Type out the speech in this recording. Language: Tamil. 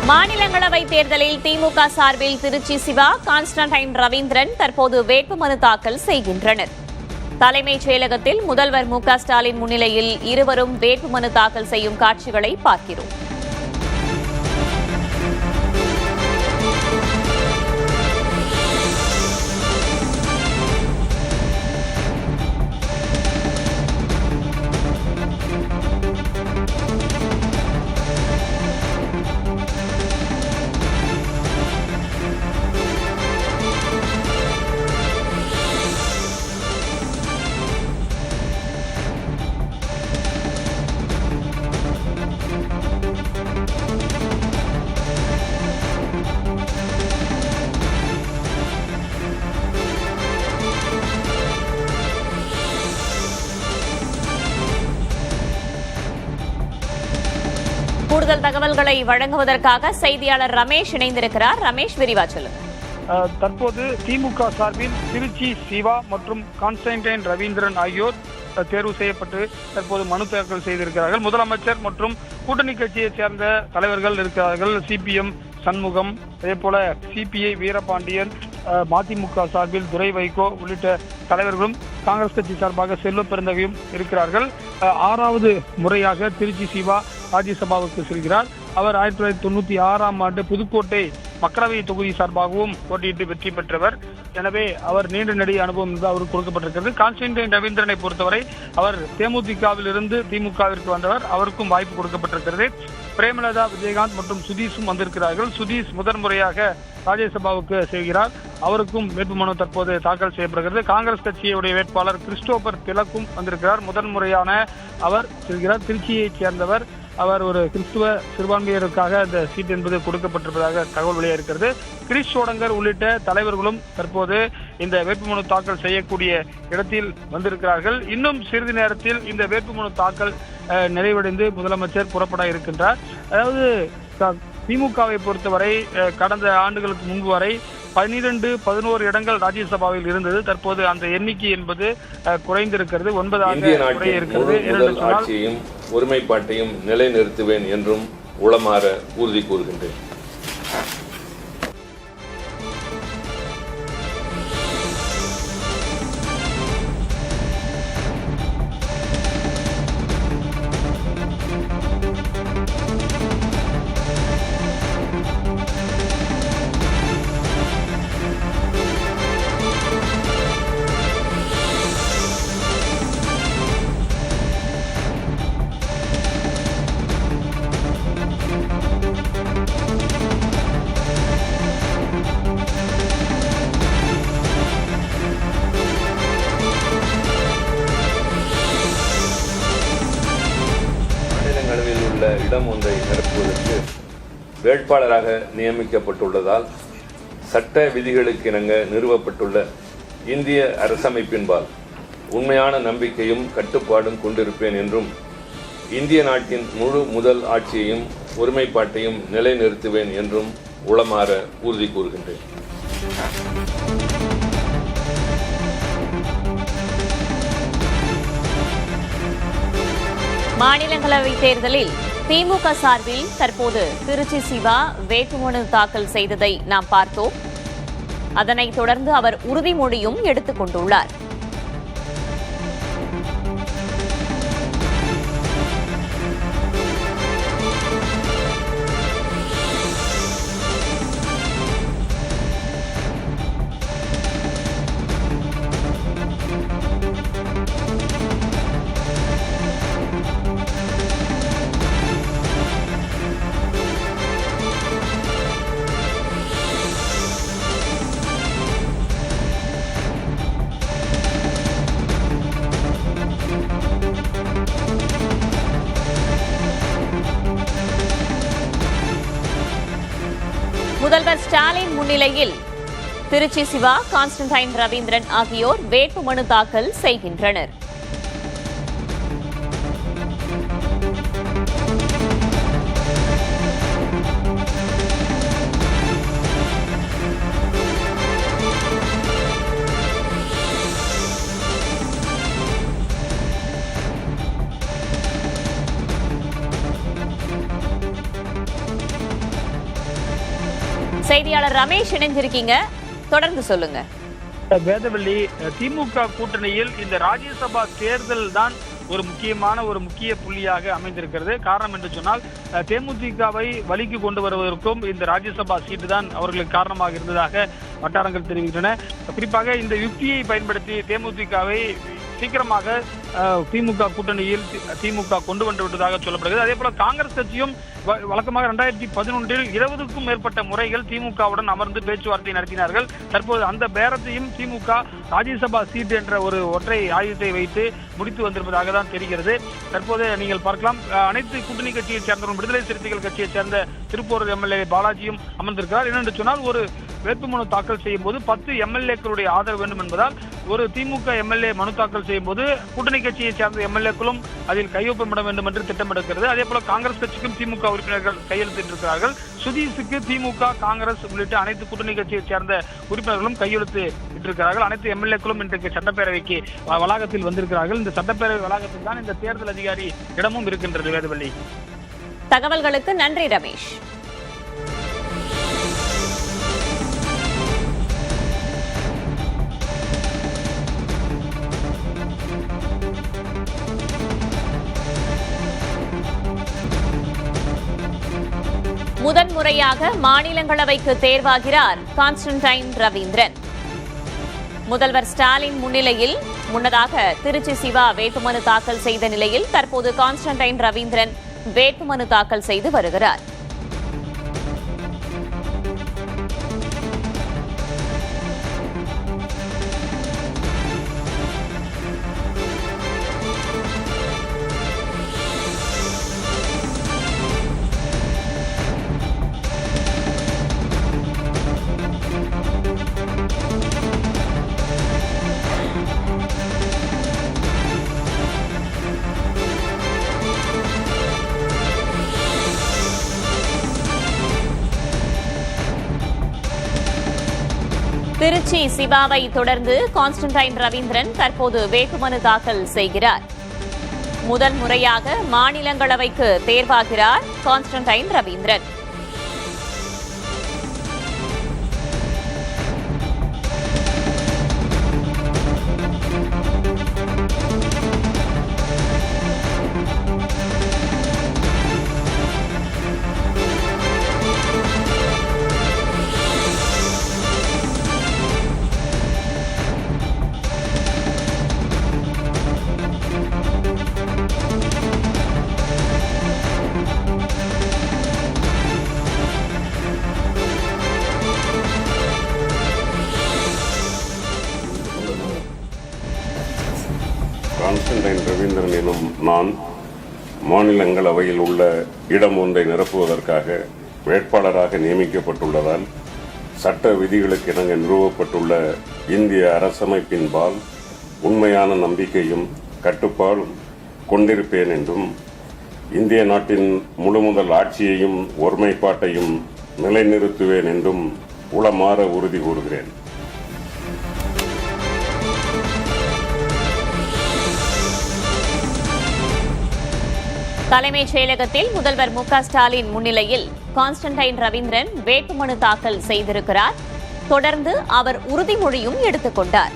மாநிலங்களவை தேர்தலில் திமுக சார்பில் திருச்சி சிவா, கான்ஸ்டன்டைன் ரவீந்திரன் தற்போது வேட்புமனு தாக்கல் செய்கின்றனர். தலைமைச் செயலகத்தில் முதல்வர் மு.க.ஸ்டாலின் முன்னிலையில் இருவரும் வேட்புமனு தாக்கல் செய்யும் காட்சிகளை பார்க்கிறோம். கூடுதல் தகவல்களை வழங்குவதற்காக செய்தியாளர் ரமேஷ் இணைந்திருக்கிறார். ரமேஷ், விரிவா சொல்லுங்க. தற்போது திமுக சார்பில் திருச்சி சிவா மற்றும் கான்ஸ்டன்டைன் ரவீந்திரன் ஆகியோர் தேர்வு செய்யப்பட்டு தற்போது மனு தாக்கல் செய்திருக்கிறார்கள். முதலமைச்சர் மற்றும் கூட்டணி கட்சியைச் சேர்ந்த தலைவர்கள் இருக்கிறார்கள். சிபிஎம் சண்முகம், அதே போல சிபிஐ வீரபாண்டியன், மதிமுக சார்பில் துரை வைகோ உள்ளிட்ட தலைவர்களும் காங்கிரஸ் கட்சி சார்பாக செல்வ பெருந்தகையும் இருக்கிறார்கள். 6வது முறையாக திருச்சி சிவா ராஜ்யசபாவுக்கு செல்கிறார். அவர் 1996ஆம் ஆண்டு புதுக்கோட்டை மக்களவை தொகுதி சார்பாகவும் போட்டியிட்டு வெற்றி பெற்றவர். எனவே அவர் நீண்ட நெடிய அனுபவம் அவருக்கு கொடுக்கப்பட்டிருக்கிறது. கான்ஸ்டன்டைன் ரவீந்திரனை பொறுத்தவரை அவர் தேமுதிகவில் இருந்து திமுகவிற்கு வந்தவர். அவருக்கும் வாய்ப்பு கொடுக்கப்பட்டிருக்கிறது. பிரேமலதா, விஜயகாந்த் மற்றும் சுதீஷும் வந்திருக்கிறார்கள். சுதீஷ் முதன்முறையாக ராஜ்யசபாவுக்கு செல்கிறார். அவருக்கும் வேட்புமனு தற்போது தாக்கல் செய்யப்படுகிறது. காங்கிரஸ் கட்சியுடைய வேட்பாளர் கிறிஸ்டோபர் திலக்கும் வந்திருக்கிறார். முதன்முறையான அவர் செல்கிறார். திருச்சியைச் சேர்ந்தவர். அவர் ஒரு கிறிஸ்துவ சிறுபான்மையினருக்காக அந்த சீட் என்பது கொடுக்கப்பட்டிருப்பதாக தகவல் வெளியாகிறது. கிரீஷ் சோடங்கர் உள்ளிட்ட தலைவர்களும் தற்போது இந்த வேட்புமனு தாக்கல் செய்யக்கூடிய இடத்தில் வந்திருக்கிறார்கள். இன்னும் சிறிது நேரத்தில் இந்த வேட்புமனு தாக்கல் நிறைவடைந்து முதலமைச்சர் புறப்பட இருக்கின்றார். அதாவது திமுகவை பொறுத்தவரை கடந்த ஆண்டுகளுக்கு முன்பு வரை 12-11 இடங்கள் ராஜ்யசபாவில் இருந்தது. தற்போது அந்த எண்ணிக்கை என்பது குறைந்திருக்கிறது. 9ஆக இருக்கிறது. ஒருமைப்பாட்டையும் நிலைநிறுத்துவேன் என்றும் உளமாற உறுதி கூறுகின்றேன். இடம் ஒன்றை நிரப்புவதற்கு வேட்பாளராக நியமிக்கப்பட்டுள்ளதால் சட்ட விதிகளுக்கு இணங்க நிறுவப்பட்டுள்ள இந்திய அரசமைப்பின்பால் உண்மையான நம்பிக்கையும் கட்டுப்பாடும் கொண்டிருப்பேன் என்றும் இந்திய நாட்டின் முழு முதல் ஆட்சியையும் ஒருமைப்பாட்டையும் நிலைநிறுத்துவேன் என்றும் உளமாற உறுதி கூறுகின்றேன். மாநிலங்களவை தேர்தலில் திமுக சார்பில் தற்போது திருச்சி சிவா வேட்புமனு தாக்கல் செய்ததை நாம் பார்த்தோம். அதனைத் தொடர்ந்து அவர் உறுதிமொழியும் எடுத்துக் கொண்டுள்ளார். முதல்வர் ஸ்டாலின் முன்னிலையில் திருச்சி சிவா, கான்ஸ்டன்டைன் ரவீந்திரன் ஆகியோர் வேட்புமனு தாக்கல் செய்கின்றனர். செய்தியாளர் ரமேஷ் இணைஞ்சிருக்கீங்க, தொடர்ந்து சொல்லுங்க. வேதவள்ளி, திமுக கூட்டணியில் இந்த ராஜ்யசபா தேர்தல் தான் ஒரு முக்கிய புள்ளியாக அமைந்திருக்கிறது. காரணம் என்று சொன்னால் தேமுதிகவை வழிக்கு கொண்டு வருவதற்கும் இந்த ராஜ்யசபா சீட்டு தான் அவர்களுக்கு காரணமாக இருந்ததாக வட்டாரங்கள் தெரிவிக்கின்றன. குறிப்பாக இந்த யுக்தியை பயன்படுத்தி தேமுதிகவை சீக்கிரமாக திமுக கூட்டணியில் திமுக கொண்டு வந்து விட்டதாக சொல்லப்படுகிறது. அதே போல காங்கிரஸ் கட்சியும் வழக்கமாக 2011 20க்கும் மேற்பட்ட முறைகள் திமுகவுடன் அமர்ந்து பேச்சுவார்த்தை நடத்தினார்கள். தற்போது அந்த பேரத்தையும் திமுக ராஜ்யசபா சீட் என்ற ஒரு ஒற்றை ஆயுதத்தை வைத்து முடித்து வந்திருப்பதாக தான் தெரிகிறது. தற்போது நீங்கள் பார்க்கலாம், அனைத்து கூட்டணி கட்சியை சேர்ந்தவரும் விடுதலை சிறுத்தைகள் கட்சியை சேர்ந்த திருப்பூர் எம்எல்ஏ பாலாஜியும் அமர்ந்திருக்கிறார். என்னென்று சொன்னால், ஒரு வேட்புமனு தாக்கல் செய்யும் போது 10 எம்எல்ஏக்களுடைய ஆதரவு வேண்டும் என்பதால் ஒரு திமுக எம்எல்ஏ மனு தாக்கல் செய்யும் போது கூட்டணி கட்சியை சேர்ந்த எம்எல்ஏக்களும் அதில் கையொப்பமிட வேண்டும் என்று திட்டமிடுகிறது. அதே போல காங்கிரஸ் கட்சிக்கும் திமுக உறுப்பினர்கள் கையெழுத்திட்டிருக்கிறார்கள். சுதீஷுக்கு திமுக, காங்கிரஸ் உள்ளிட்ட அனைத்து கூட்டணி கட்சியை சேர்ந்த உறுப்பினர்களும் கையெழுத்து இட்டிருக்கிறார்கள். அனைத்து எம்எல்ஏக்களும் இன்றைக்கு சட்டப்பேரவைக்கு வளாகத்தில் வந்திருக்கிறார்கள். இந்த சட்டப்பேரவை வளாகத்தில் தான் இந்த தேர்தல் அதிகாரி இடமும் இருக்கின்றது. வேதவள்ளி, தகவல்களுக்கு நன்றி ரமேஷ். முதன்முறையாக மாநிலங்களவைக்கு தேர்வாகிறார் கான்ஸ்டன்டைன் ரவீந்திரன். முதல்வர் ஸ்டாலின் முன்னிலையில் முன்னதாக திருச்சி சிவா வேட்புமனு தாக்கல் செய்த நிலையில் தற்போது கான்ஸ்டன்டைன் ரவீந்திரன் வேட்புமனு தாக்கல் செய்து வருகிறார். திருச்சி சிவாவை தொடர்ந்து கான்ஸ்டன்டைன் ரவீந்திரன் தற்போது வேட்புமனு தாக்கல் செய்கிறார். முதல் முறையாக மாநிலங்களவைக்கு தேர்வாகிறார் கான்ஸ்டன்டைன் ரவீந்திரன். கான்ஸ்டன்டைன் ரவீந்திரன் எனும் நான் மாநிலங்களவையில் உள்ள இடம் ஒன்றை நிரப்புவதற்காக வேட்பாளராக நியமிக்கப்பட்டுள்ளதால் சட்ட விதிகளுக்கு இணங்க நிறுவப்பட்டுள்ள இந்திய அரசமைப்பின்பால் உண்மையான நம்பிக்கையும் கட்டுப்பாடும் கொண்டிருப்பேன் என்றும் இந்திய நாட்டின் முழுமுதல் ஆட்சியையும் ஒருமைப்பாட்டையும் நிலைநிறுத்துவேன் என்றும் உளமாற உறுதி கூறுகிறேன். தலைமைச் செயலகத்தில் முதல்வர் மு.க.ஸ்டாலின் முன்னிலையில் கான்ஸ்டன்டைன் ரவீந்திரன் வேட்புமனு தாக்கல் செய்திருக்கிறார். தொடர்ந்து அவர் உறுதிமொழியும் எடுத்துக் கொண்டார்.